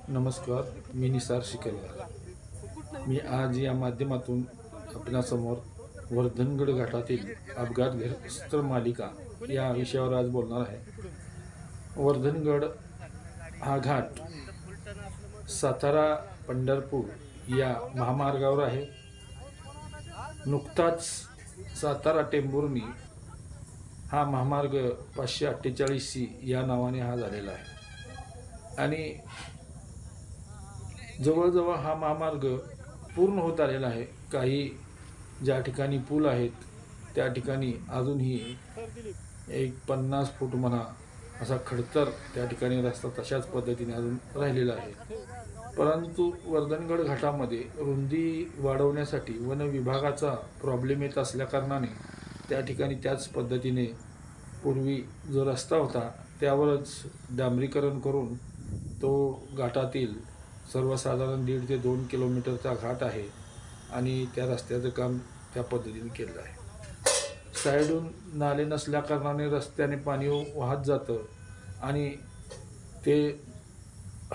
नमस्कार, मी निसार शिकलगार। मी आज या माध्यमातून आपणासमोर वर्धनगड घाटातील अपघातग्रस्त मालिका या विषयावर आज बोलणार आहे। वर्धनगड हा घाट सातारा पंढरपूर या महामार्गावर आहे। नुकताच सातारा टेंभुर्णी हा महामार्ग 548C या नावाने हा झालेला आहे आणि जवळजवळ हा महामार्ग पूर्ण होत आलेला आहे। काही ज्या ठिकाणी पूल आहेत त्या ठिकाणी अजूनही एक 50 फूट म्हणा असा खडतर त्या ठिकाणी रस्ता तशाच पद्धतीने अजून राहिलेला आहे। परंतु वर्धनगड घाटामध्ये रुंदी वाढवण्यासाठी वन विभागाचा प्रॉब्लेम येत असल्याकारणाने त्या ठिकाणी त्याच पद्धतीने पूर्वी जो रस्ता होता त्यावरच डांबरीकरण करून तो घाटातील सर्वसाधारण 1.5 ते 2 किलोमीटरचा घाट आहे आणि त्या रस्त्याचं काम त्या पद्धतीने केलं आहे। साईडून नाले नसल्याकारणाने रस्त्याने पाणी वाहत जातं आणि ते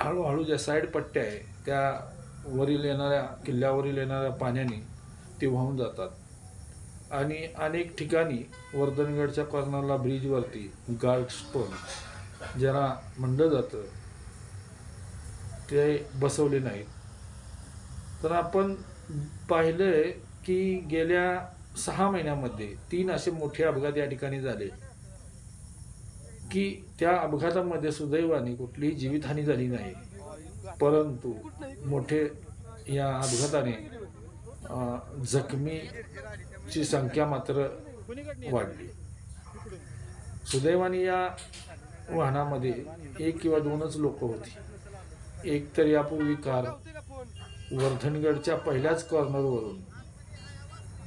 हळूहळू ज्या साईड पट्ट्या आहे त्या वरील येणाऱ्या किल्ल्यावरील येणाऱ्या पाण्याने ते वाहून जातात आणि अनेक ठिकाणी वर्धनगडच्या कॉर्नरला ब्रिजवरती गार्ड स्टोन ज्याला म्हणलं जातं ते बसवले नाहीत। तर आपण पाहिलं की गेल्या 6 महिन्यामध्ये 3 असे मोठे अपघात या ठिकाणी झाले की त्या अपघातामध्ये सुदैवाने कुठलीही जीवितहानी झाली नाही, परंतु मोठे या अपघाताने जखमीची संख्या मात्र वाढली। सुदैवाने या वाहनामध्ये 1 किंवा 2च लोक होती। एक तर यापूर्वी कार वर्धनगडच्या पहिल्याच कॉर्नरवरून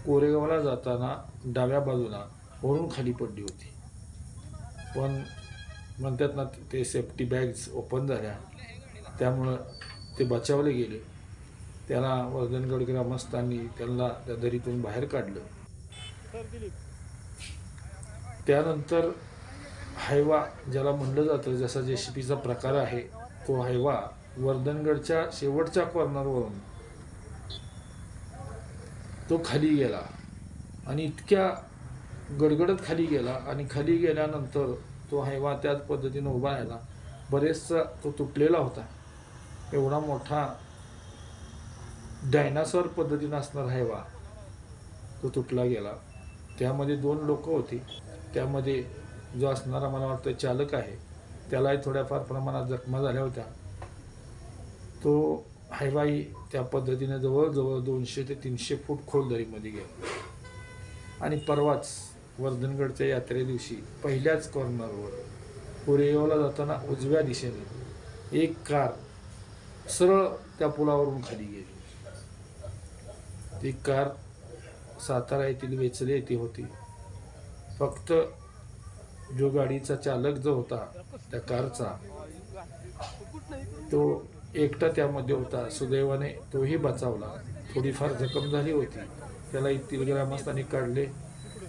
कोरेगावला जाताना डाव्या बाजूला वरून खाली पडली होती, पण म्हणतात ना ते सेफ्टी बॅग्स ओपन झाल्या त्यामुळं ते बचावले गेले। त्याला वर्धनगड ग्रामस्थांनी त्यांना त्या दरीतून बाहेर काढलं। त्यानंतर हायवा ज्याला म्हणलं जातं, जसा JCBचा प्रकार आहे तो हायवा वर्धनगडच्या शेवटच्या कॉर्नरवरून तो खाली गेला आणि इतक्या गडगडत खाली गेला आणि खाली गेल्यानंतर तो हायवा त्याच पद्धतीने उभा राहिला। बरेचसा तो तुटलेला होता, एवढा मोठा डायनासॉर पद्धतीने असणारा हायवा तो तुटला गेला। त्यामध्ये 2 लोक होती, त्यामध्ये जो असणारा मला वाटतं चालक आहे त्यालाही थोड्याफार प्रमाणात जखमा झाल्या होत्या। तो हायवाही त्या पद्धतीने जवळजवळ 200 ते 300 फूट खोल दरीमध्ये गेला आणि परवाच वर्धनगडच्या यात्रे दिवशी पहिल्याच कॉर्नरवर कोरेगावला जाताना उजव्या दिशेने एक कार सरळ त्या पुलावरून खाली गेली। ती कार सातारा येथील वेचले येथे होती। फक्त जो गाडीचा चालक जो होता त्या कारचा तो एकटा त्यामध्ये होता। सुदैवाने तोही बचावला। थोडीफार जखम झाली होती, त्याला इथील ग्रामस्थांनी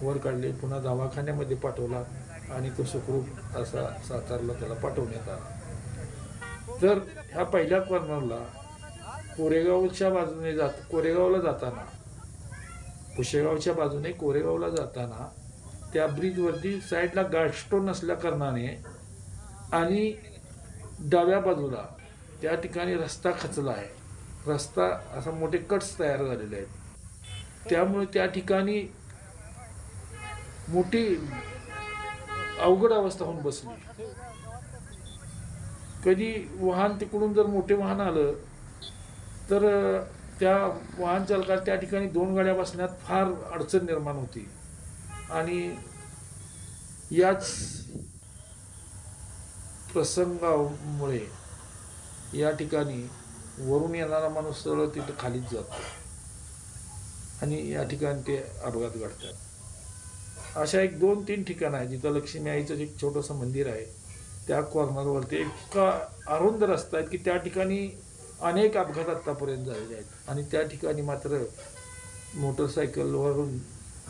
वर काढले, पुन्हा दवाखान्यामध्ये पाठवला आणि तो सुखरूप असा सातारला त्याला पाठवण्यात आला। तर ह्या पहिल्या कॉर्नरला कोरेगावला जाताना पुशेगावच्या बाजूने कोरेगावला जाताना त्या ब्रिजवरती साईडला गार्डस्टोन नसल्या कारणाने आणि डाव्या बाजूला त्या ठिकाणी रस्ता खचला आहे। रस्ता असा मोठे कट्स तयार झालेले आहेत, त्यामुळे त्या ठिकाणी मोठी अवघड अवस्था होऊन बसली। कधी वाहन तिकडून जर मोठे वाहन आलं तर त्या वाहन चालकाला त्या ठिकाणी 2 गाड्या बसण्यात फार अडचण निर्माण होती आणि याच प्रसंगामुळे या ठिकाणी वरून येणारा माणूस सरळ तिथं खालीच जातो आणि या ठिकाणी ते अपघात घडतात। अशा 1-2-3 ठिकाणं आहेत जिथं लक्ष्मी आईचं एक छोटंसं मंदिर आहे, त्या कॉर्नरवरती इतका अरुंद रस्ता आहे की त्या ठिकाणी अनेक अपघात आत्तापर्यंत झालेले आहेत आणि त्या ठिकाणी मात्र मोटरसायकलवरून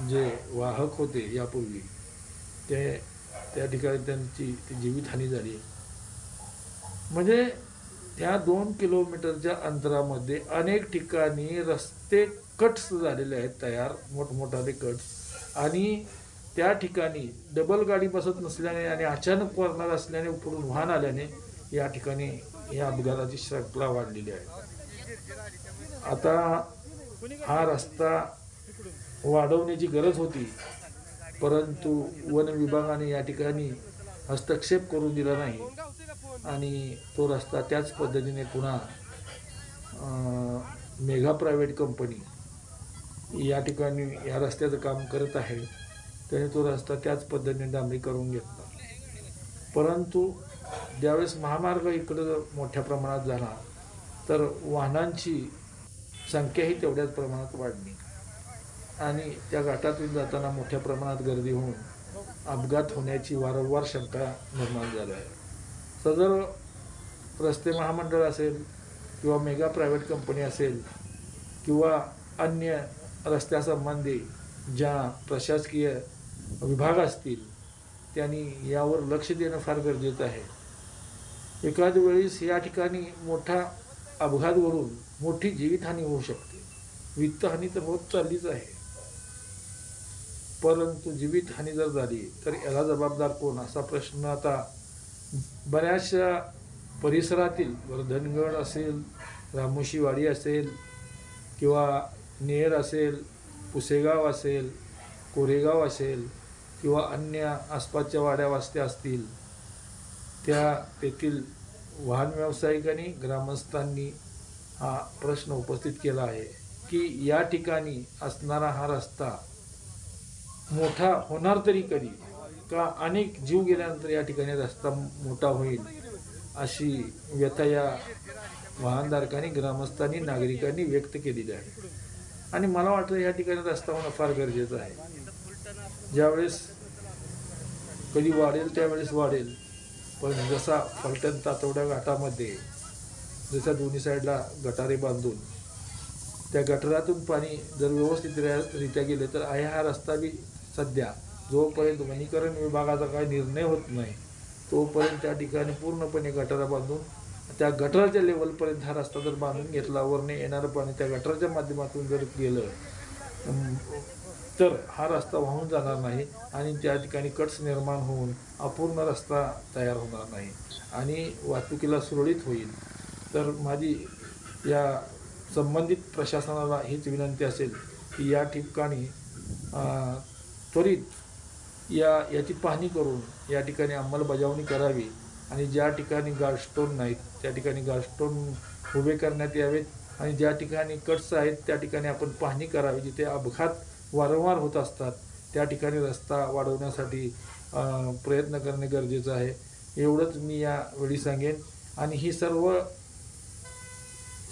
जे वाहक होते यापूर्वी त्या ठिकाणी त्यांची जीवितहानी झाली। म्हणजे ह्या 2 किलोमीटरच्या अंतरामध्ये अनेक ठिकाणी रस्ते कट्स झालेले आहेत तयार, मोठमोठाले कट्स, आणि त्या ठिकाणी डबल गाडी बसत नसल्याने आणि अचानक कॉर्नर असल्याने पुढून वाहन आल्याने या ठिकाणी या अपघाताची श्रंखला वाढलेली आहे. आता हा रस्ता वाढवण्याची गरज होती, परंतु वन विभागाने या ठिकाणी हस्तक्षेप करून दिला नाही आणि तो रस्ता त्याच पद्धतीने पुन्हा मेगा प्रायव्हेट कंपनी या ठिकाणी या रस्त्याचं काम करत आहे. त्याने तो रस्ता त्याच पद्धतीने डांबरी करून घेतला. परंतु ज्यावेळेस महामार्ग इकडं मोठ्या प्रमाणात झाला तर वाहनांची संख्याही तेवढ्याच प्रमाणात वाढली आणि त्या घाटातून जाताना मोठ्या प्रमाणात गर्दी होऊन अपघात होण्याची वारंवार शंका निर्माण झाली आहे. सदर रस्ते महामंडळ असेल किंवा मेगा प्रायव्हेट कंपनी असेल किंवा अन्य रस्त्यासंबंधी ज्या प्रशासकीय विभाग असतील त्यांनी यावर लक्ष देणं फार गरजेचं आहे. एखाद वेळेस या ठिकाणी मोठा अपघात घडून मोठी जीवितहानी होऊ शकते. वित्तहानी तर होत चाललीच आहे, परंतु जीवितहानी जर झाली तर याला जबाबदार कोण असा प्रश्न आता बऱ्याचशा परिसरातील वर्धनगड असेल, रामोशीवाडी असेल किंवा नेर असेल, पुसेगाव असेल, कोरेगाव असेल किंवा अन्य आसपासच्या वाड्या वस्त्या असतील, तेथील वाहन व्यावसायिकांनी, ग्रामस्थांनी हा प्रश्न उपस्थित केला आहे की या ठिकाणी असणारा हा रस्ता मोठा होणार तरी कधी, का अनेक जीव गेल्यानंतर या ठिकाणी रस्ता मोठा होईल अशी व्यथा या वाहनधारकांनी, ग्रामस्थांनी, नागरिकांनी व्यक्त केलेली आहे. आणि मला वाटतं या ठिकाणी रस्ता होणं फार गरजेचं आहे. ज्यावेळेस कधी वाढेल त्यावेळेस वाढेल, पण जसा फलटण तातवडा घाटामध्ये जसा दोन्ही साईडला गटारे बांधून त्या गटारातून पाणी जर व्यवस्थितरित्या गेले तर हा रस्ता बी सध्या जोपर्यंत वनीकरण विभागाचा काही निर्णय होत नाही तोपर्यंत त्या ठिकाणी पूर्णपणे गटारा बांधून त्या गटाराच्या लेवलपर्यंत हा रस्ता जर बांधून घेतला, वरने येणारं पाणी त्या गटाराच्या माध्यमातून जर गेलं तर हा रस्ता वाहून जाणार नाही आणि त्या ठिकाणी कट्स निर्माण होऊन अपूर्ण रस्ता तयार होणार नाही आणि वाहतुकीला सुरळीत होईल. तर माझी या संबंधित प्रशासनाला हीच विनंती असेल की या ठिकाणी त्वरित याची पाहणी करून या ठिकाणी अंमलबजावणी करावी आणि ज्या ठिकाणी गार्डस्टोन नाहीत त्या ठिकाणी गार्डस्टोन उभे करण्यात यावेत आणि ज्या ठिकाणी कट्स आहेत त्या ठिकाणी आपण पाहणी करावी. जिथे अपघात वारंवार होत असतात त्या ठिकाणी रस्ता वाढवण्यासाठी प्रयत्न करणे गरजेचं आहे. एवढंच मी यावेळी सांगेन आणि ही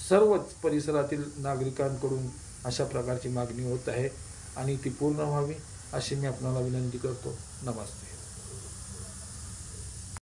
सर्वच परिसरातील नागरिकांकडून अशा प्रकारची मागणी होत आहे आणि ती पूर्ण व्हावी अशी मी आपणाला विनंती करतो. नमस्ते.